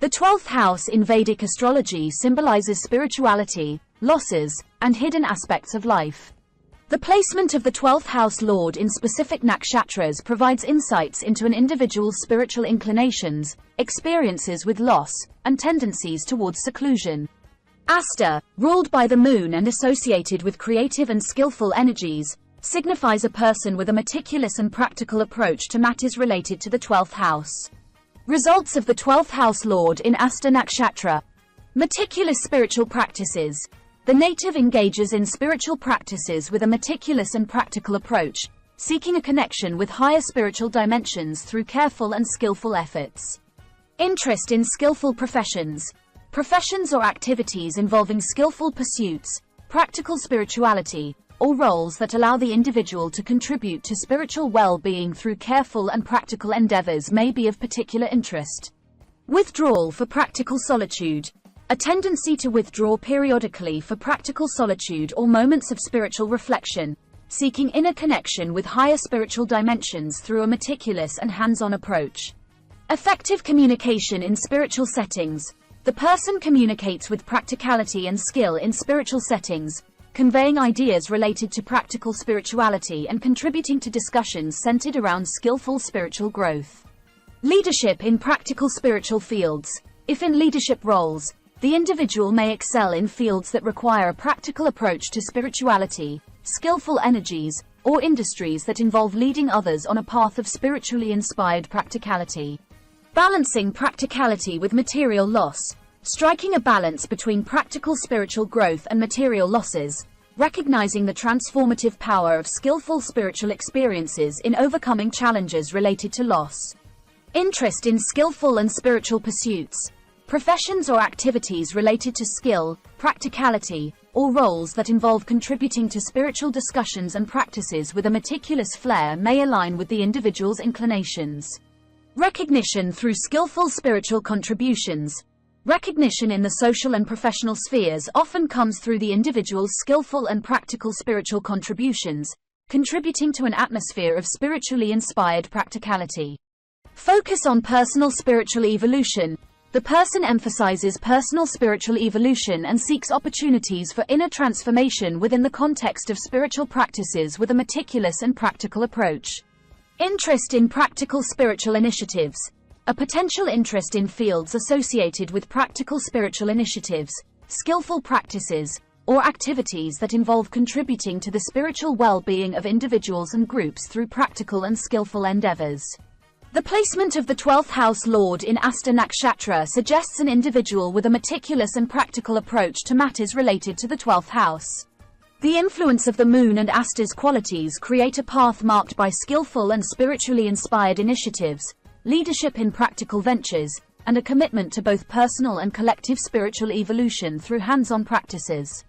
The 12th house in Vedic astrology symbolizes spirituality, losses, and hidden aspects of life. The placement of the 12th house lord in specific nakshatras provides insights into an individual's spiritual inclinations, experiences with loss, and tendencies towards seclusion. Hasta, ruled by the moon and associated with creative and skillful energies, signifies a person with a meticulous and practical approach to matters related to the 12th house. Results of the 12th house lord in Hasta nakshatra. Meticulous spiritual practices. The native engages in spiritual practices with a meticulous and practical approach, seeking a connection with higher spiritual dimensions through careful and skillful efforts. Interest in skillful professions. Professions or activities involving skillful pursuits, practical spirituality, or roles that allow the individual to contribute to spiritual well-being through careful and practical endeavors may be of particular interest. Withdrawal for practical solitude. A tendency to withdraw periodically for practical solitude or moments of spiritual reflection, seeking inner connection with higher spiritual dimensions through a meticulous and hands-on approach. Effective communication in spiritual settings. The person communicates with practicality and skill in spiritual settings, conveying ideas related to practical spirituality and contributing to discussions centered around skillful spiritual growth. Leadership in practical spiritual fields. If in leadership roles, the individual may excel in fields that require a practical approach to spirituality, skillful energies, or industries that involve leading others on a path of spiritually inspired practicality. Balancing practicality with material loss. Striking a balance between practical spiritual growth and material losses, recognizing the transformative power of skillful spiritual experiences in overcoming challenges related to loss. Interest in skillful and spiritual pursuits. Professions or activities related to skill, practicality, or roles that involve contributing to spiritual discussions and practices with a meticulous flair may align with the individual's inclinations. Recognition through skillful spiritual contributions. Recognition in the social and professional spheres often comes through the individual's skillful and practical spiritual contributions, contributing to an atmosphere of spiritually inspired practicality. Focus on personal spiritual evolution. The person emphasizes personal spiritual evolution and seeks opportunities for inner transformation within the context of spiritual practices with a meticulous and practical approach. Interest in practical spiritual initiatives. A potential interest in fields associated with practical spiritual initiatives, skillful practices, or activities that involve contributing to the spiritual well-being of individuals and groups through practical and skillful endeavors. The placement of the 12th house lord in Hasta nakshatra suggests an individual with a meticulous and practical approach to matters related to the 12th house. The influence of the moon and Hasta's qualities create a path marked by skillful and spiritually inspired initiatives, leadership in practical ventures, and a commitment to both personal and collective spiritual evolution through hands-on practices.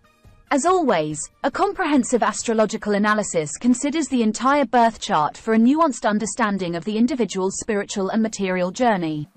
As always, a comprehensive astrological analysis considers the entire birth chart for a nuanced understanding of the individual's spiritual and material journey.